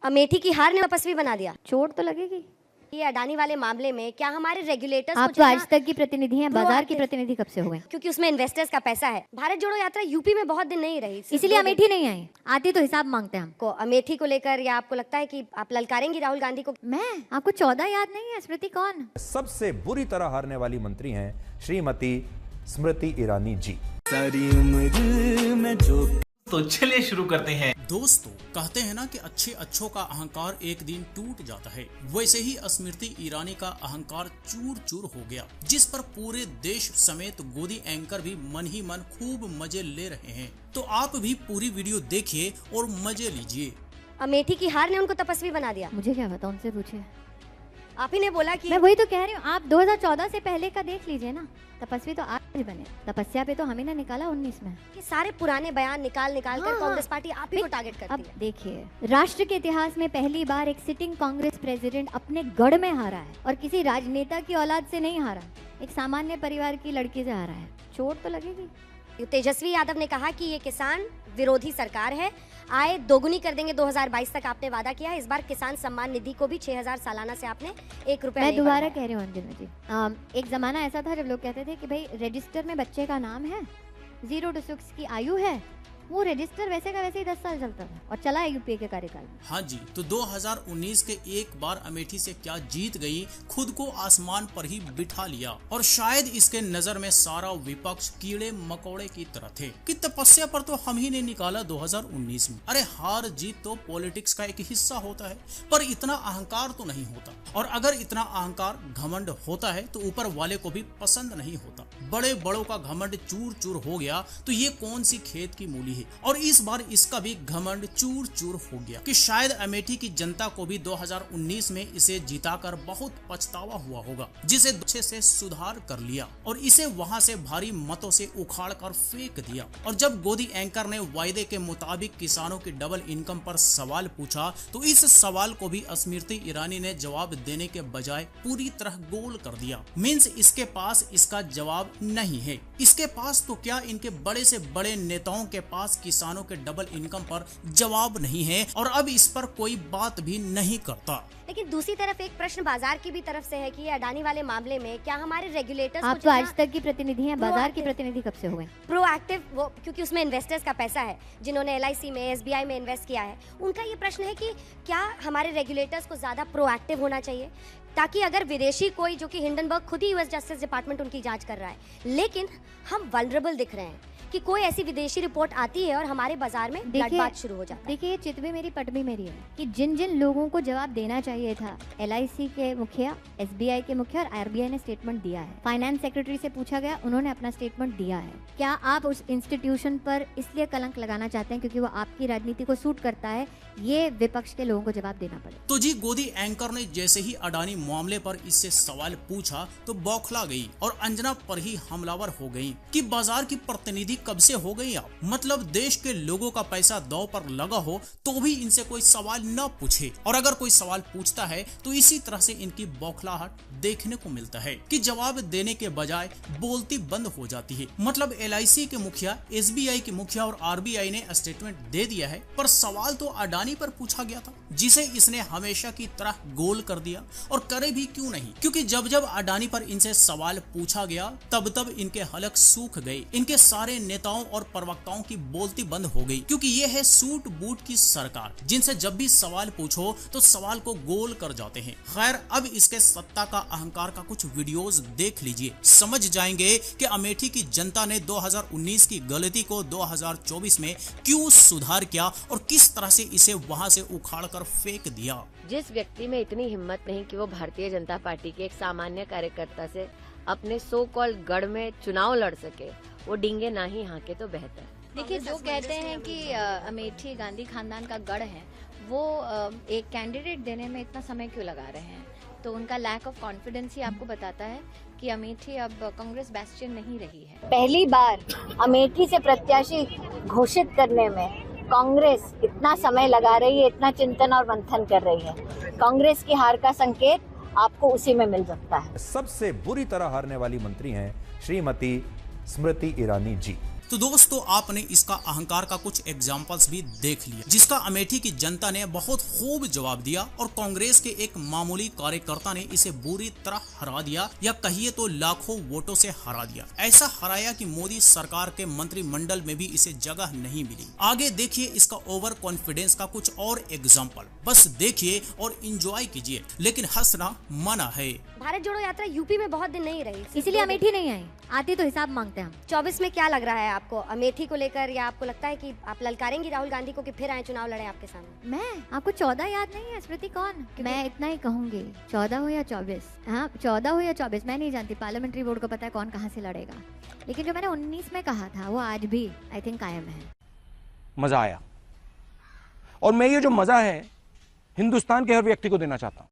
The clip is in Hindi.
अमेठी की हार ने तपस्वी बना दिया। चोट तो लगेगी। ये अडानी वाले मामले में क्या हमारे रेगुलेटर्स आप तो आज तक की प्रतिनिधि हैं, बाजार की प्रतिनिधि कब से हो गए? क्योंकि उसमें इन्वेस्टर्स का पैसा है। भारत जोड़ो यात्रा यूपी में बहुत दिन नहीं रही, इसलिए अमेठी नहीं आई। आती तो हिसाब मांगते हैं हमको अमेठी को लेकर। या आपको लगता है कि आप ललकारेंगी राहुल गांधी को? मैं आपको 14 याद नहीं है? स्मृति कौन? सबसे बुरी तरह हारने वाली मंत्री हैं श्रीमती स्मृति ईरानी जी। सारी उम्र में जो तो चलिए शुरू करते हैं। दोस्तों, कहते हैं ना कि अच्छों का अहंकार एक दिन टूट जाता है। वैसे ही स्मृति ईरानी का अहंकार चूर चूर हो गया, जिस पर पूरे देश समेत गोदी एंकर भी मन ही मन खूब मजे ले रहे हैं। तो आप भी पूरी वीडियो देखिए और मजे लीजिए। अमेठी की हार ने उनको तपस्वी बना दिया। मुझे क्या पता, उनसे पूछे। आप ही ने बोला कि मैं वही तो कह रही हूँ, आप 2014 से पहले का देख लीजिए ना। तपस्वी तो आज ही बने, तपस्या पे तो हमें ना निकाला 19 में। कि सारे पुराने बयान निकाल कर कांग्रेस पार्टी आप ही को टारगेट करती अब है। देखिए, राष्ट्र के इतिहास में पहली बार एक सिटिंग कांग्रेस प्रेसिडेंट अपने गढ़ में हारा है, और किसी राजनेता की औलाद से नहीं हारा, एक सामान्य परिवार की लड़की से हारा है। चोट तो लगेगी। तेजस्वी यादव ने कहा कि ये किसान विरोधी सरकार है, आय दोगुनी कर देंगे 2022 तक आपने वादा किया है। इस बार किसान सम्मान निधि को भी 6000 सालाना से आपने 1 रुपया मैं दोबारा कह रही हूँ अंजना जी, एक जमाना ऐसा था जब लोग कहते थे कि भाई रजिस्टर में बच्चे का नाम है, 0 to 6 की आयु है, वो रजिस्टर वैसे का वैसे ही 10 साल चलता था और चला है यूपीए के कार्यकाल में। हाँ जी, तो 2019 के एक बार अमेठी से क्या जीत गई, खुद को आसमान पर ही बिठा लिया। और शायद इसके नजर में सारा विपक्ष कीड़े मकोड़े की तरह थे कि तपस्या पर तो हम ही ने निकाला 2019 में। अरे हार जीत तो पॉलिटिक्स का एक हिस्सा होता है, पर इतना अहंकार तो नहीं होता। और अगर इतना अहंकार घमंड होता है तो ऊपर वाले को भी पसंद नहीं होता। बड़े बड़ों का घमंड चूर चूर हो गया तो ये कौन सी खेत की मूली है। और इस बार इसका भी घमंड चूर चूर हो गया कि शायद अमेठी की जनता को भी 2019 में इसे जिताकर बहुत पछतावा हुआ होगा, जिसे अच्छे से सुधार कर लिया और इसे वहां से भारी मतों से उखाड़ कर फेंक दिया। और जब गोदी एंकर ने वायदे के मुताबिक किसानों की डबल इनकम पर सवाल पूछा तो इस सवाल को भी स्मृति ईरानी ने जवाब देने के बजाय पूरी तरह गोल कर दिया। मीन्स इसके पास इसका जवाब नहीं है। इसके पास तो क्या, इनके बड़े से बड़े नेताओं के पास किसानों के डबल इनकम पर जवाब नहीं है और अब इस पर कोई बात भी नहीं करता। लेकिन दूसरी तरफ एक प्रश्न बाजार की भी तरफ से है कि ये अडानी वाले मामले में क्या हमारे रेगुलेटर्स आप तो आज तक की प्रतिनिधि हैं, बाजार की प्रतिनिधि कब से हो गए? प्रोएक्टिव, वो क्योंकि उसमें इन्वेस्टर्स का पैसा है, जिन्होंने LIC में SBI में इन्वेस्ट किया है, उनका ये प्रश्न है कि क्या हमारे रेगुलेटर्स को ज्यादा प्रोएक्टिव होना चाहिए, ताकि अगर विदेशी कोई, जो कि हिंडनबर्ग खुद ही US जस्टिस डिपार्टमेंट उनकी जांच कर रहा है, लेकिन हम वल्नरेबल दिख रहे हैं कि कोई ऐसी विदेशी रिपोर्ट आती है और हमारे बाजार में ब्लडबाथ शुरू हो जाता है। देखिए, चित भी मेरी पट भी मेरी है कि जिन जिन लोगों को जवाब देना चाहिए था, LIC के मुखिया, SBI के मुखिया और RBI ने स्टेटमेंट दिया है। फाइनेंस सेक्रेटरी से पूछा गया, उन्होंने अपना स्टेटमेंट दिया है। क्या आप उस इंस्टीट्यूशन पर इसलिए कलंक लगाना चाहते हैं क्योंकि वो आपकी राजनीति को सूट करता है? ये विपक्ष के लोगों को जवाब देना पड़े। तो जी, गोदी एंकर ने जैसे ही अडानी मामले पर इससे सवाल पूछा तो बौखला गई और अंजना पर ही हमलावर हो गई कि बाजार की प्रतिनिधि कब से हो गई आप? मतलब देश के लोगों का पैसा दांव पर लगा हो तो भी इनसे कोई सवाल न पूछे, और अगर कोई सवाल पूछता है तो इसी तरह से इनकी बौखलाहट देखने को मिलता है कि जवाब देने के बजाय बोलती बंद हो जाती है। मतलब LIC के मुखिया, SBI के मुखिया और RBI ने स्टेटमेंट दे दिया है, पर सवाल तो अडानी पर पूछा गया था, जिसे इसने हमेशा की तरह गोल कर दिया। और करे भी क्यों नहीं, क्योंकि जब जब अडानी पर इनसे सवाल पूछा गया तब तब इनके हलक सूख गए। इनके सारे नेताओं और प्रवक्ताओं की बोलती बंद हो गई, क्योंकि ये है सूट बूट की सरकार, जिनसे जब भी सवाल पूछो तो सवाल को गोल कर जाते हैं। खैर, अब इसके सत्ता का अहंकार का कुछ वीडियोस देख लीजिए, समझ जाएंगे कि अमेठी की जनता ने 2019 की गलती को 2024 में क्यों सुधार किया और किस तरह से इसे वहां से उखाड़ कर फेंक दिया। जिस व्यक्ति में इतनी हिम्मत नहीं कि वो भारतीय जनता पार्टी के एक सामान्य कार्यकर्ता से अपने सो कॉल्ड गढ़ में चुनाव लड़ सके, वो डींगे ना ही हाके तो बेहतर। देखिए, जो कहते हैं कि अमेठी गांधी खानदान का गढ़ है, वो एक कैंडिडेट देने में इतना समय क्यों लगा रहे हैं? तो उनका लैक ऑफ कॉन्फिडेंस ही आपको बताता है कि अमेठी अब कांग्रेस बेस्टियन नहीं रही है। पहली बार अमेठी से प्रत्याशी घोषित करने में कांग्रेस इतना समय लगा रही है, इतना चिंतन और मंथन कर रही है। कांग्रेस की हार का संकेत आपको उसी में मिल सकता है। सबसे बुरी तरह हारने वाली मंत्री हैं श्रीमती स्मृति ईरानी जी। तो दोस्तों आपने इसका अहंकार का कुछ एग्जाम्पल्स भी देख लिया, जिसका अमेठी की जनता ने बहुत खूब जवाब दिया और कांग्रेस के एक मामूली कार्यकर्ता ने इसे बुरी तरह हरा दिया, या कहिए तो लाखों वोटों से हरा दिया। ऐसा हराया कि मोदी सरकार के मंत्रिमंडल में भी इसे जगह नहीं मिली। आगे देखिए इसका ओवर कॉन्फिडेंस का कुछ और एग्जाम्पल, बस देखिए और इंजॉय कीजिए, लेकिन हंसना मना है। भारत जोड़ो यात्रा यूपी में बहुत दिन नहीं रही, इसीलिए अमेठी नहीं आई, आती तो हिसाब मांगते हैं हम। 24 में क्या लग रहा है आपको अमेठी को लेकर, या आपको लगता है कि आप ललकारेंगी राहुल गांधी को कि फिर आए चुनाव लड़े आपके सामने? मैं आपको 14 याद नहीं है स्मृति कौन? मैं इतना ही कहूंगी 14 हो या 24, हाँ 14 हो या 24 मैं नहीं जानती, पार्लियामेंट्री बोर्ड को पता है कौन कहाँ से लड़ेगा, लेकिन जो मैंने 19 में कहा था वो आज भी आई थिंक कायम है। मजा आया, और मैं ये जो मजा है हिंदुस्तान के हर व्यक्ति को देना चाहता हूँ।